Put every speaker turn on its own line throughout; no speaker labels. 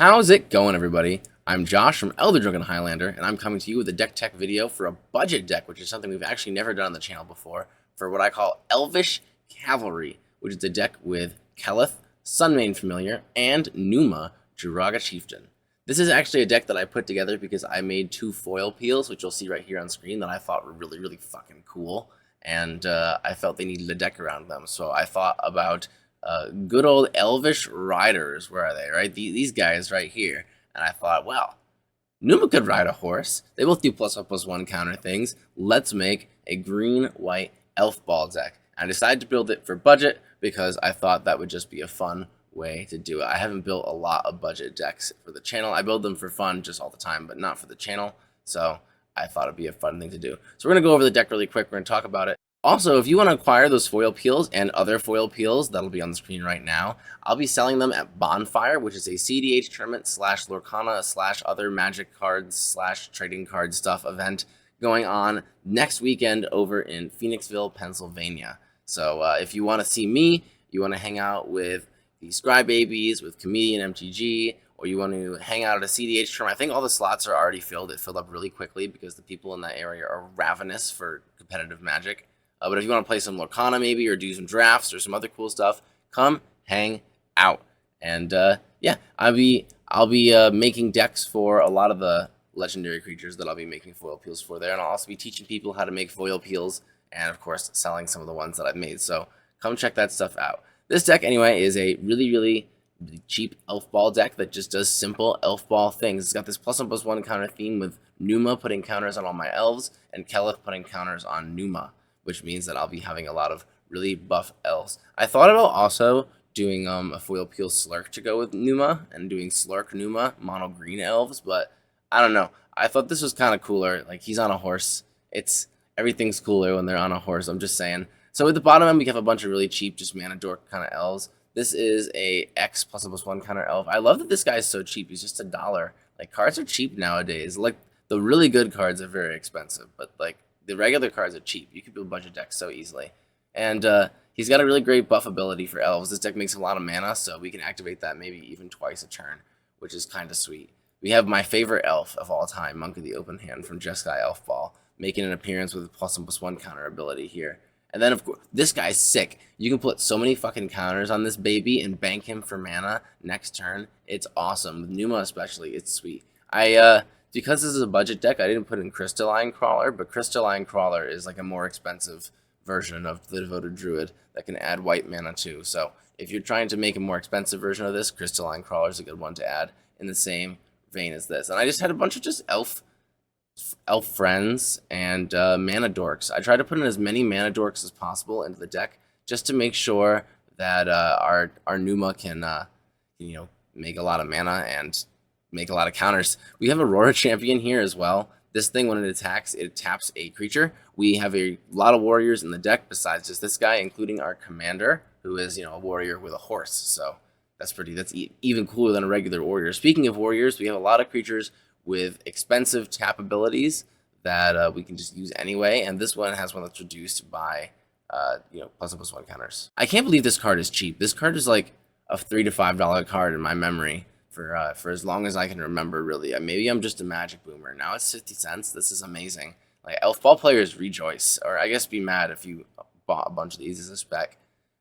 How's it going, everybody? I'm Josh from Elder Drunken Highlander, and I'm coming to you with a deck tech video for a budget deck, which is something we've actually never done on the channel before, for what I call Elvish Cavalry, which is a deck with Keleth, Sunmane Familiar, and Numa, Jiraga Chieftain. This is actually a deck that I put together because I made two foil peels, which you'll see right here on screen, that I thought were really fucking cool, and I felt they needed a deck around them, so I thought about good old Elvish Riders. Where are they, right? These guys right here. And I thought, well, Numa could ride a horse. They both do +1/+1 counter things. Let's make a green-white elf ball deck. And I decided to build it for budget because I thought that would just be a fun way to do it. I haven't built a lot of budget decks for the channel. I build them for fun just all the time, but not for the channel. So I thought it'd be a fun thing to do. So we're going to go over the deck really quick. We're going to talk about it. Also, if you want to acquire those foil peels and other foil peels, that'll be on the screen right now. I'll be selling them at Bonfire, which is a CDH tournament / Lorcana / other magic cards / trading card stuff event going on next weekend over in Phoenixville, Pennsylvania. So if you want to see me, you want to hang out with the Scry Babies, with Comedian MTG, or you want to hang out at a CDH tournament, I think all the slots are already filled. It filled up really quickly because the people in that area are ravenous for competitive Magic. But if you want to play some Lorcana maybe, or do some drafts or some other cool stuff, come hang out. And yeah, I'll be making decks for a lot of the legendary creatures that I'll be making foil peels for there, and I'll also be teaching people how to make foil peels, and of course selling some of the ones that I've made. So come check that stuff out. This deck anyway is a really cheap elf ball deck that just does simple elf ball things. It's got this +1/+1 counter theme with Numa putting counters on all my elves and Keleth putting counters on Numa, which means that I'll be having a lot of really buff elves. I thought about also doing a foil peel Slurk to go with Numa, and doing Slurk Numa mono green elves, but I don't know. I thought this was kind of cooler. Like, he's on a horse. Everything's cooler when they're on a horse, I'm just saying. So at the bottom end, we have a bunch of really cheap, just mana dork kind of elves. This is a X +1/+1 counter elf. I love that this guy is so cheap. He's just $1. Like, cards are cheap nowadays. Like, the really good cards are very expensive, but like, the regular cards are cheap. You can build budget decks so easily. And he's got a really great buff ability for elves. This deck makes a lot of mana, so we can activate that maybe even twice a turn, which is kind of sweet. We have my favorite elf of all time, Monk of the Open Hand from Jeskai Elf Ball, making an appearance with a +1/+1 counter ability here. And then, of course, this guy's sick. You can put so many fucking counters on this baby and bank him for mana next turn. It's awesome. With Numa especially, it's sweet. Because this is a budget deck, I didn't put in Crystalline Crawler, but Crystalline Crawler is like a more expensive version of the Devoted Druid that can add white mana too. So if you're trying to make a more expensive version of this, Crystalline Crawler is a good one to add in the same vein as this. And I just had a bunch of just elf friends and mana dorks. I tried to put in as many mana dorks as possible into the deck just to make sure that our Numa can make a lot of mana and make a lot of counters. We have Aurora Champion here as well. This thing, when it attacks, it taps a creature. We have a lot of warriors in the deck besides just this guy, including our commander, who is a warrior with a horse. So that's even cooler than a regular warrior. Speaking of warriors, we have a lot of creatures with expensive tap abilities that we can just use anyway, and this one has one that's reduced by +1/+1 counters. I can't believe this card is cheap. This card is like a $3 to $5 card in my memory for as long as I can remember, really. Maybe I'm just a Magic boomer. Now it's 50 cents. This is amazing. Like, elf ball players rejoice, or I guess be mad if you bought a bunch of these as a spec.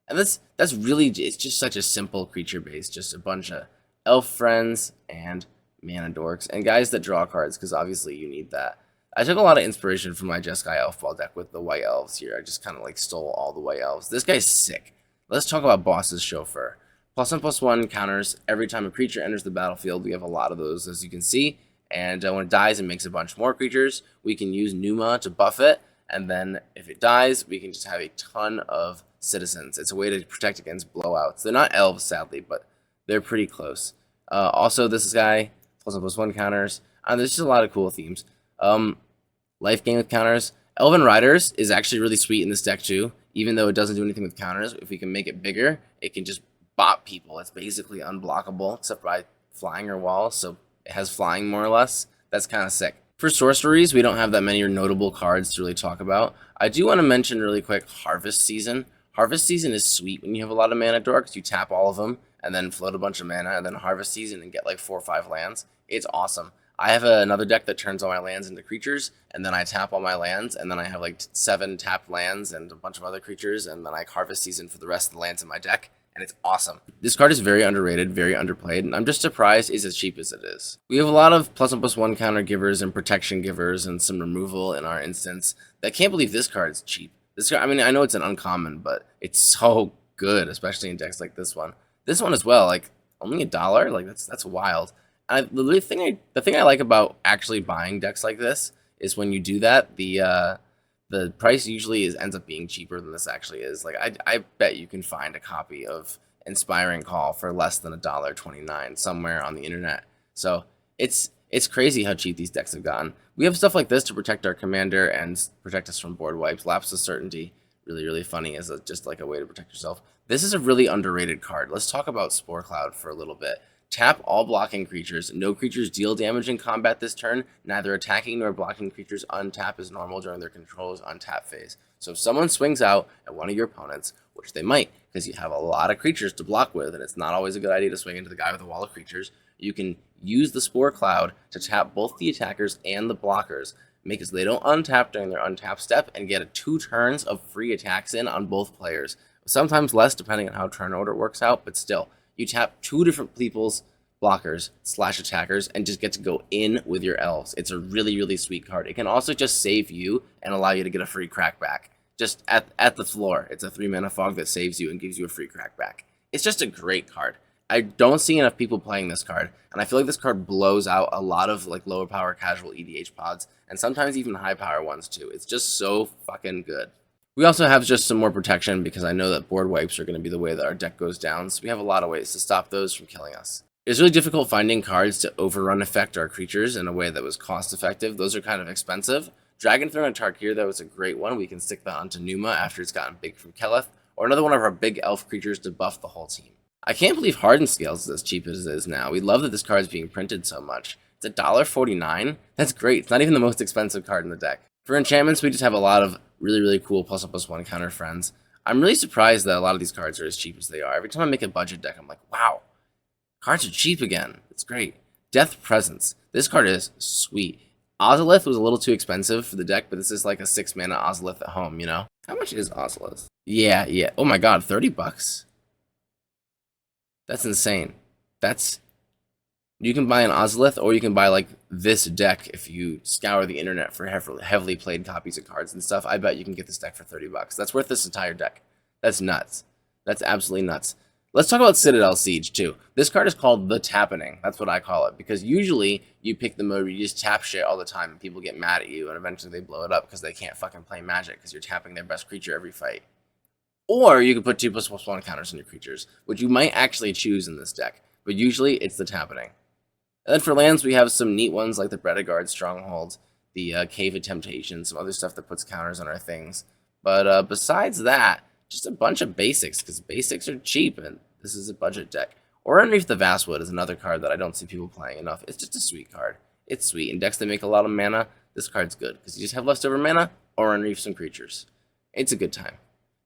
And that's really, it's just such a simple creature base, just a bunch of elf friends and mana dorks and guys that draw cards, because obviously you need that. I took a lot of inspiration from my Jeskai Elf Ball deck with the white elves here. I just kind of like stole all the white elves. This guy's sick. Let's talk about Boss's Chauffeur. +1/+1 counters every time a creature enters the battlefield. We have a lot of those, as you can see. And when it dies, it makes a bunch more creatures. We can use Numa to buff it. And then if it dies, we can just have a ton of citizens. It's a way to protect against blowouts. They're not elves, sadly, but they're pretty close. Also, this guy, +1/+1 counters. And there's just a lot of cool themes. Life gain with counters. Elven Riders is actually really sweet in this deck too. Even though it doesn't do anything with counters, if we can make it bigger, it can just bot people. It's basically unblockable except by flying or walls, so it has flying more or less. That's kind of sick. For sorceries, we don't have that many notable cards to really talk about. I do want to mention really quick Harvest Season. Harvest Season is sweet when you have a lot of mana dorks. You tap all of them, and then float a bunch of mana, and then harvest season and get like 4 or 5 lands. It's awesome. I have another deck that turns all my lands into creatures, and then I tap all my lands, and then I have like 7 tapped lands and a bunch of other creatures, and then I harvest season for the rest of the lands in my deck, and it's awesome. This card is very underrated, very underplayed, and I'm just surprised it's as cheap as it is. We have a lot of +1/+1 counter givers and protection givers and some removal in our instance. I can't believe this card is cheap. This card, I mean, I know it's an uncommon, but it's so good, especially in decks like this one. This one as well, like only $1, like that's wild. The thing I like about actually buying decks like this is when you do that, the price usually ends up being cheaper than this actually is. Like I bet you can find a copy of Inspiring Call for less than $1.29 somewhere on the internet. So it's crazy how cheap these decks have gotten. We have stuff like this to protect our commander and protect us from board wipes. Lapse of Certainty, really funny as just like a way to protect yourself. This is a really underrated card. Let's talk about Spore Cloud for a little bit. Tap all blocking creatures. No creatures deal damage in combat this turn. Neither attacking nor blocking creatures untap as normal during their control's untap phase. So if someone swings out at one of your opponents, which they might, because you have a lot of creatures to block with, and it's not always a good idea to swing into the guy with a wall of creatures, you can use the Spore Cloud to tap both the attackers and the blockers, make it so they don't untap during their untap step, and get 2 turns of free attacks in on both players. Sometimes less, depending on how turn order works out, but still. You tap 2 different people's blockers / attackers and just get to go in with your elves. It's a really sweet card. It can also just save you and allow you to get a free crackback. Just at the floor. It's a 3 mana fog that saves you and gives you a free crackback. It's just a great card. I don't see enough people playing this card, and I feel like this card blows out a lot of like lower power casual EDH pods, and sometimes even high power ones too. It's just so fucking good. We also have just some more protection because I know that board wipes are going to be the way that our deck goes down, so we have a lot of ways to stop those from killing us. It's really difficult finding cards to overrun effect our creatures in a way that was cost effective. Those are kind of expensive. Dragon Throne and Tarkir, though, is a great one. We can stick that onto Numa after it's gotten big from Keleth, or another one of our big elf creatures to buff the whole team. I can't believe Hardened Scales is as cheap as it is now. We love that this card is being printed so much. It's $1.49. That's great. It's not even the most expensive card in the deck. For enchantments, we just have a lot of really cool +1/+1 counter friends. I'm really surprised that a lot of these cards are as cheap as they are. Every time I make a budget deck, I'm like, wow, cards are cheap again. It's great. Death Presence. This card is sweet. Ozolith was a little too expensive for the deck, but this is like a 6 mana Ozolith at home, you know? How much is Ozolith? Yeah. Oh my god, $30? That's insane. You can buy an Ozolith, or you can buy like this deck if you scour the internet for heavily played copies of cards and stuff. I bet you can get this deck for $30. That's worth this entire deck. That's nuts. That's absolutely nuts. Let's talk about Citadel Siege too. This card is called the Tappening. That's what I call it, because usually you pick the mode where you just tap shit all the time and people get mad at you and eventually they blow it up because they can't fucking play Magic because you're tapping their best creature every fight. Or you can put 2/+1 counters on your creatures, which you might actually choose in this deck, but usually it's the Tappening. And then for lands, we have some neat ones like the Bredeguard Stronghold, the Cave of Temptation, some other stuff that puts counters on our things. But besides that, just a bunch of basics, because basics are cheap, and this is a budget deck. Or Underneath the Vastwood is another card that I don't see people playing enough. It's just a sweet card. It's sweet. In decks that make a lot of mana, this card's good, because you just have leftover mana or underneath some creatures. It's a good time.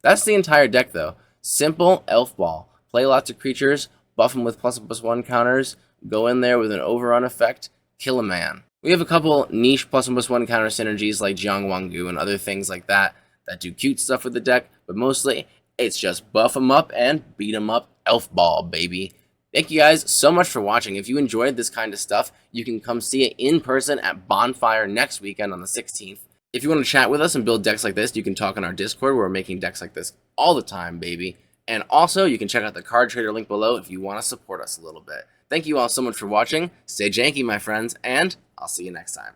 That's the entire deck, though. Simple Elf Ball. Play lots of creatures, buff them with +1/+1 counters, go in there with an overrun effect, kill a man. We have a couple niche +1/+1 counter synergies like Jiang Wangu and other things like that do cute stuff with the deck, but mostly it's just buff them up and beat them up. Elf Ball, baby. Thank you guys so much for watching. If you enjoyed this kind of stuff, you can come see it in person at Bonfire next weekend on the 16th. If you want to chat with us and build decks like this, you can talk on our Discord, where we're making decks like this all the time, baby. And also, you can check out the card trader link below if you want to support us a little bit. Thank you all so much for watching. Stay janky, my friends, and I'll see you next time.